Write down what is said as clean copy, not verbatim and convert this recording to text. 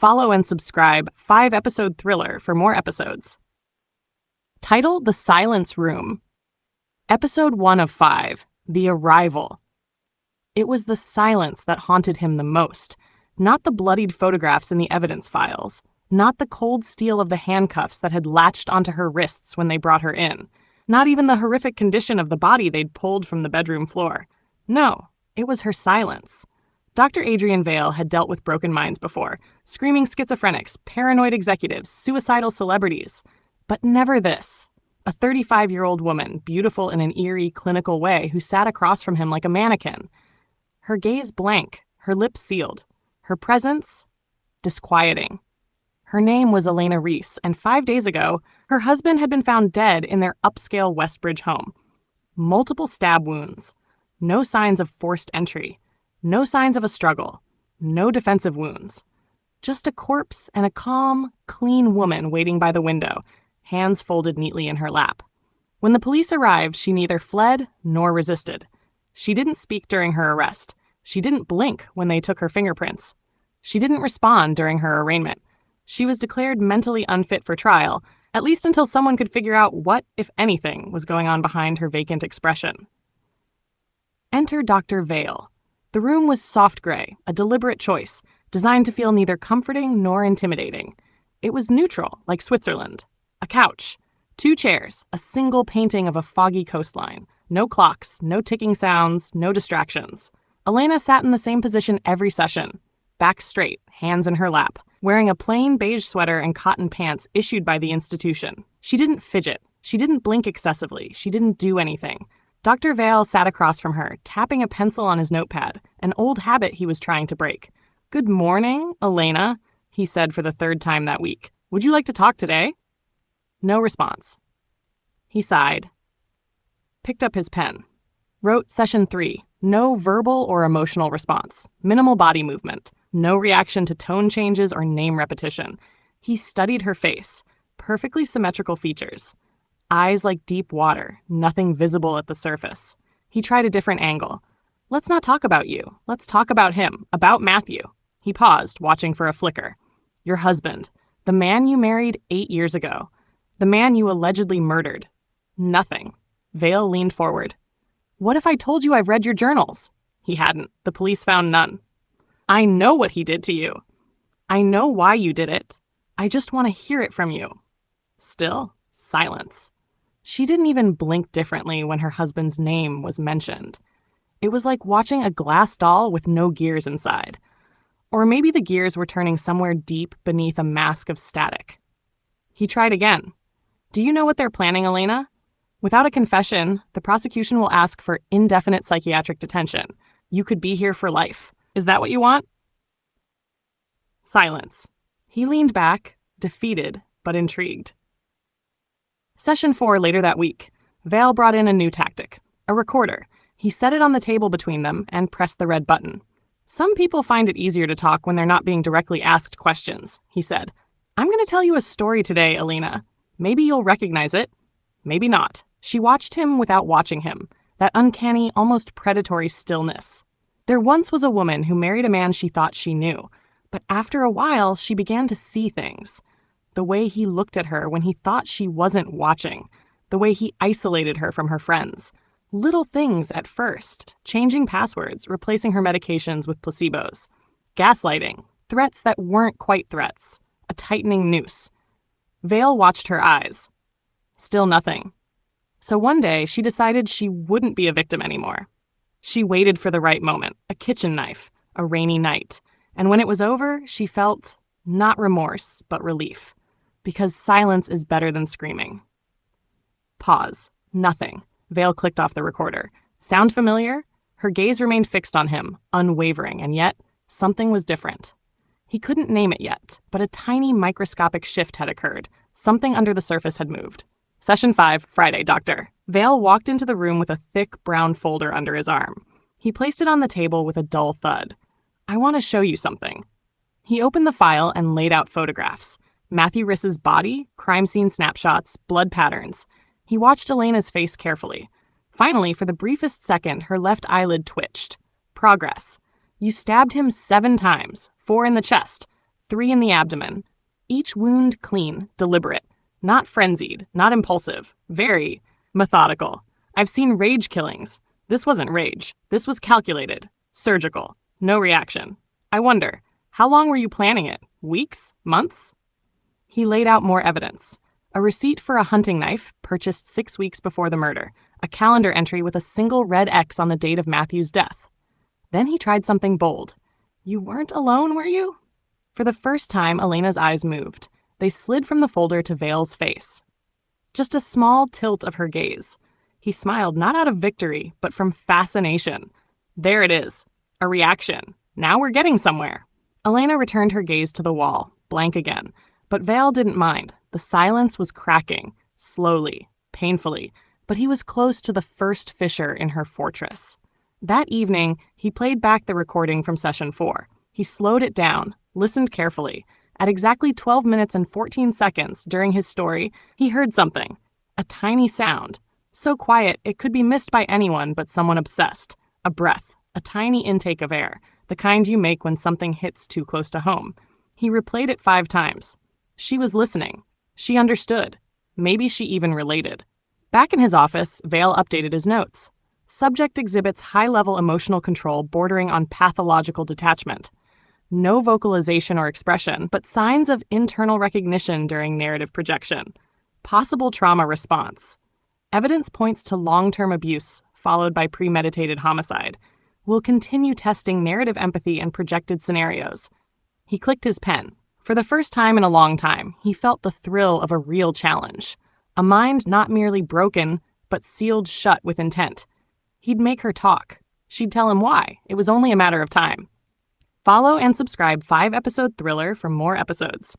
Follow and subscribe 5-episode thriller for more episodes. Title: The Silence Room. Episode 1 of 5, The Arrival. It was the silence that haunted him the most, not the bloodied photographs in the evidence files, not the cold steel of the handcuffs that had latched onto her wrists when they brought her in, not even the horrific condition of the body they'd pulled from the bedroom floor. No, it was her silence. Dr. Adrian Vale had dealt with broken minds before, screaming schizophrenics, paranoid executives, suicidal celebrities. But never this. A 35-year-old woman, beautiful in an eerie, clinical way, who sat across from him like a mannequin. Her gaze blank, her lips sealed. Her presence, disquieting. Her name was Elena Rhys, and 5 days ago, her husband had been found dead in their upscale Westbridge home. Multiple stab wounds. No signs of forced entry. No signs of a struggle. No defensive wounds. Just a corpse and a calm, clean woman waiting by the window, hands folded neatly in her lap. When the police arrived, she neither fled nor resisted. She didn't speak during her arrest. She didn't blink when they took her fingerprints. She didn't respond during her arraignment. She was declared mentally unfit for trial, at least until someone could figure out what, if anything, was going on behind her vacant expression. Enter Dr. Vale. The room was soft gray, a deliberate choice, designed to feel neither comforting nor intimidating. It was neutral, like Switzerland. A couch, 2 chairs, a single painting of a foggy coastline. No clocks, no ticking sounds, no distractions. Elena sat in the same position every session, back straight, hands in her lap, wearing a plain beige sweater and cotton pants issued by the institution. She didn't fidget. She didn't blink excessively. She didn't do anything. Dr. Vale sat across from her, tapping a pencil on his notepad, an old habit he was trying to break. "Good morning, Elena," he said for the 3rd time that week. "Would you like to talk today?" No response. He sighed, picked up his pen, wrote Session 3, no verbal or emotional response, minimal body movement, no reaction to tone changes or name repetition. He studied her face, perfectly symmetrical features. Eyes like deep water, nothing visible at the surface. He tried a different angle. "Let's not talk about you. Let's talk about him, about Matthew." He paused, watching for a flicker. "Your husband, the man you married 8 years ago, the man you allegedly murdered." Nothing. Vale leaned forward. "What if I told you I've read your journals?" He hadn't. The police found none. "I know what he did to you. I know why you did it. I just want to hear it from you." Still, silence. She didn't even blink differently when her husband's name was mentioned. It was like watching a glass doll with no gears inside. Or maybe the gears were turning somewhere deep beneath a mask of static. He tried again. "Do you know what they're planning, Elena? Without a confession, the prosecution will ask for indefinite psychiatric detention. You could be here for life. Is that what you want?" Silence. He leaned back, defeated but intrigued. Session 4 later that week. Vale brought in a new tactic, a recorder. He set it on the table between them and pressed the red button. "Some people find it easier to talk when they're not being directly asked questions," he said. "I'm going to tell you a story today, Elena. Maybe you'll recognize it. Maybe not." She watched him without watching him, that uncanny, almost predatory stillness. There once was a woman who married a man she thought she knew, but after a while, she began to see things. The way he looked at her when he thought she wasn't watching. The way he isolated her from her friends. Little things at first. Changing passwords, replacing her medications with placebos. Gaslighting. Threats that weren't quite threats. A tightening noose. Vale watched her eyes. Still nothing. So one day, she decided she wouldn't be a victim anymore. She waited for the right moment. A kitchen knife. A rainy night. And when it was over, she felt not remorse, but relief. Because silence is better than screaming. Pause. Nothing. Vale clicked off the recorder. Sound familiar? Her gaze remained fixed on him, unwavering, and yet something was different. He couldn't name it yet, but a tiny microscopic shift had occurred. Something under the surface had moved. Session 5, Friday, Doctor. Vale walked into the room with a thick brown folder under his arm. He placed it on the table with a dull thud. "I want to show you something." He opened the file and laid out photographs. Matthew Riss's body, crime scene snapshots, blood patterns. He watched Elena's face carefully. Finally, for the briefest second, her left eyelid twitched. Progress. You stabbed him 7 times, 4 in the chest, 3 in the abdomen. Each wound clean, deliberate. Not frenzied, not impulsive. Very methodical. I've seen rage killings. This wasn't rage. This was calculated. Surgical. No reaction. I wonder, how long were you planning it? Weeks? Months? He laid out more evidence. A receipt for a hunting knife, purchased 6 weeks before the murder. A calendar entry with a single red X on the date of Matthew's death. Then he tried something bold. You weren't alone, were you? For the first time, Elena's eyes moved. They slid from the folder to Vale's face. Just a small tilt of her gaze. He smiled not out of victory, but from fascination. There it is. A reaction. Now we're getting somewhere. Elena returned her gaze to the wall, blank again. But Vale didn't mind. The silence was cracking, slowly, painfully, but he was close to the first fissure in her fortress. That evening, he played back the recording from session 4. He slowed it down, listened carefully. At exactly 12 minutes and 14 seconds during his story, he heard something. A tiny sound. So quiet it could be missed by anyone but someone obsessed. A breath. A tiny intake of air. The kind you make when something hits too close to home. He replayed it 5 times. She was listening. She understood. Maybe she even related. Back in his office, Vale updated his notes. Subject exhibits high-level emotional control bordering on pathological detachment. No vocalization or expression, but signs of internal recognition during narrative projection. Possible trauma response. Evidence points to long-term abuse, followed by premeditated homicide. We'll continue testing narrative empathy and projected scenarios. He clicked his pen. For the first time in a long time, he felt the thrill of a real challenge. A mind not merely broken, but sealed shut with intent. He'd make her talk. She'd tell him why. It was only a matter of time. Follow and subscribe 5-episode thriller for more episodes.